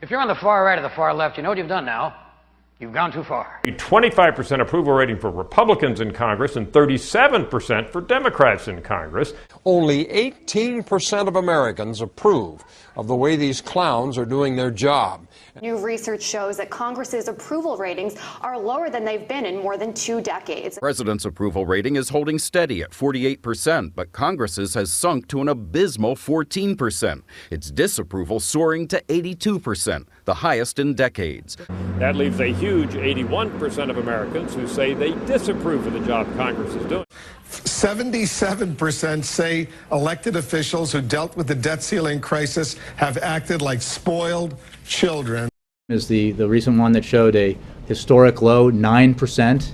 If you're on the far right or the far left, you know what you've done now. You've gone too far. 25% approval rating for Republicans in Congress and 37% for Democrats in Congress. Only 18% of Americans approve of the way these clowns are doing their job. New research shows that Congress's approval ratings are lower than they've been in more than 2 decades. The president's approval rating is holding steady at 48%, but Congress's has sunk to an abysmal 14%. Its disapproval soaring to 82%, the highest in decades. That leaves a huge 81% of Americans who say they disapprove of the job Congress is doing. 77% say elected officials who dealt with the debt ceiling crisis have acted like spoiled children. Is the recent one that showed a historic low 9%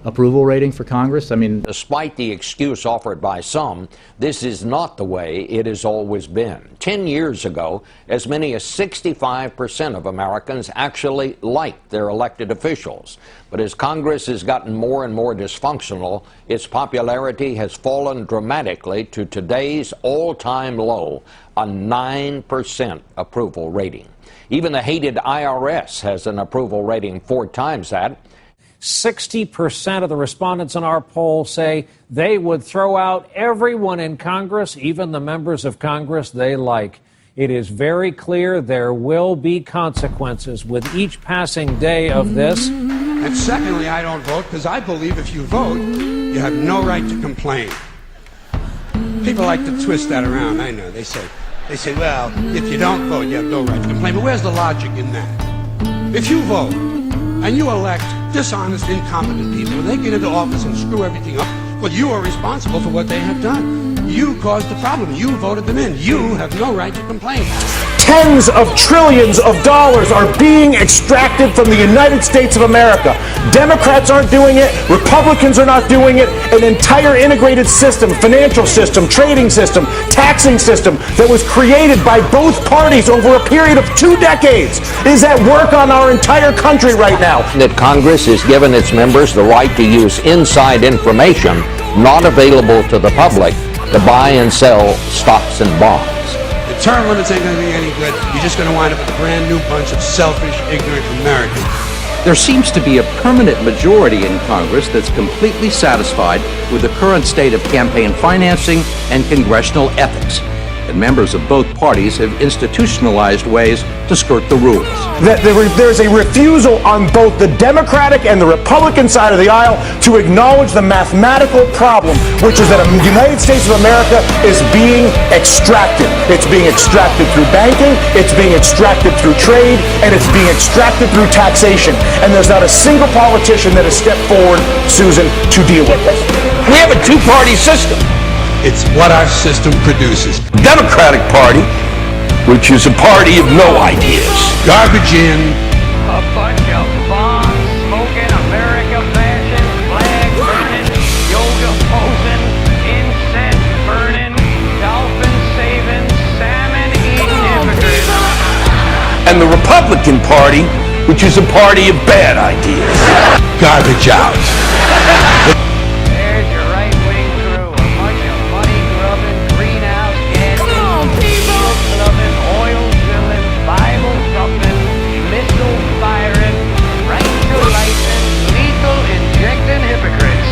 approval rating for Congress? I mean, despite the excuse offered by some, this is not the way it has always been. 10 years ago, as many as 65% of Americans actually liked their elected officials. But as Congress has gotten more and more dysfunctional, its popularity has fallen dramatically to today's all-time low, a 9% approval rating. Even the hated IRS has an approval rating 4 times that. 60% of the respondents in our poll say they would throw out everyone in Congress, even the members of Congress they like. It is very clear there will be consequences with each passing day of this. And secondly, I don't vote because I believe if you vote, you have no right to complain. People like to twist that around, I know. They say, well, if you don't vote, you have no right to complain. But where's the logic in that? If you vote and you elect dishonest, incompetent people, and they get into office and screw everything up, well, you are responsible for what they have done. You caused the problem. You voted them in. You have no right to complain. Tens of trillions of dollars are being extracted from the United States of America. Democrats aren't doing it. Republicans are not doing it. An entire integrated system, financial system, trading system, taxing system that was created by both parties over a period of 2 decades is at work on our entire country right now. That Congress has given its members the right to use inside information not available to the public to buy and sell stocks and bonds. The term limits ain't going to be any good. You're just going to wind up with a brand new bunch of selfish, ignorant Americans. There seems to be a permanent majority in Congress that's completely satisfied with the current state of campaign financing and congressional ethics. And members of both parties have institutionalized ways to skirt the rules. There's a refusal on both the Democratic and the Republican side of the aisle to acknowledge the mathematical problem, which is that the United States of America is being extracted. It's being extracted through banking, it's being extracted through trade, and it's being extracted through taxation. And there's not a single politician that has stepped forward, Susan, to deal with it. We have a 2-party system. It's what our system produces. Democratic Party, which is a party of no ideas. Garbage in. A bunch of bomb-smoking, America fashion, flag burning, yoga posing, incense burning, dolphin saving, salmon eating hypocrites. And the Republican Party, which is a party of bad ideas. Garbage out. There's your right-wing crew, a bunch of money-grubbing, greenhouse-gassing, people-clubbing, oil-drilling, Bible-thumping, missile-firing, right-to-license, lethal-injecting hypocrites.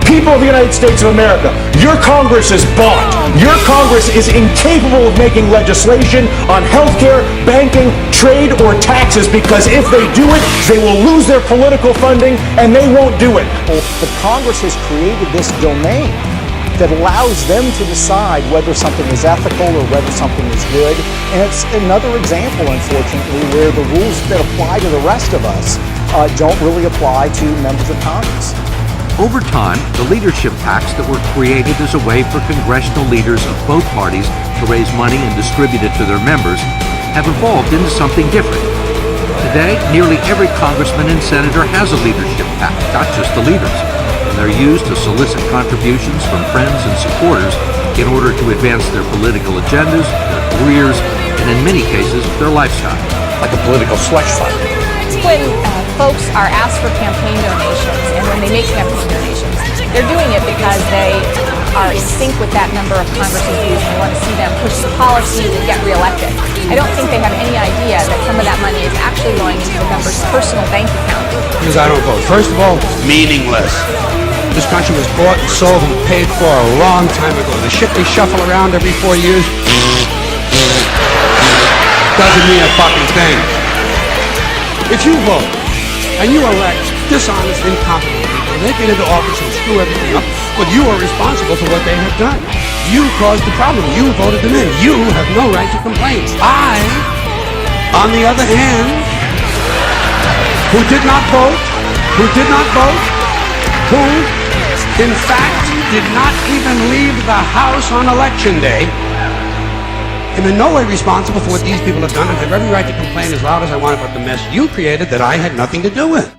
People of the United States of America, your Congress is bought. Your Congress is incapable of making legislation on healthcare, banking, trade, or taxes because if they do it, they will lose their political funding and they won't do it. The Congress has created this domain that allows them to decide whether something is ethical or whether something is good. And it's another example, unfortunately, where the rules that apply to the rest of us don't really apply to members of Congress. Over time, the leadership PACs that were created as a way for congressional leaders of both parties to raise money and distribute it to their members have evolved into something different. Today, nearly every congressman and senator has a leadership PAC, not just the leaders, and they're used to solicit contributions from friends and supporters in order to advance their political agendas, their careers, and in many cases, their lifestyle. Like a political slush fund. When folks are asked for campaign donations and when they make campaign donations, they're doing it because they are in sync with that member of Congress's views and they want to see them push the policies and get reelected. I don't think they have any idea that some of that money is actually going into the member's personal bank account. Because I don't vote. First of all, it's meaningless. This country was bought and sold and paid for a long time ago. The shit they shuffle around every 4 years doesn't mean a fucking thing. If you vote and you elect dishonest, incompetent people, they get into office and screw everything up, but you are responsible for what they have done. You caused the problem. You voted them in. You have no right to complain. I, on the other hand, who did not vote, who in fact did not even leave the House on Election Day, am in no way responsible for what these people have done and have every right to complain as loud as I want about the mess you created that I had nothing to do with.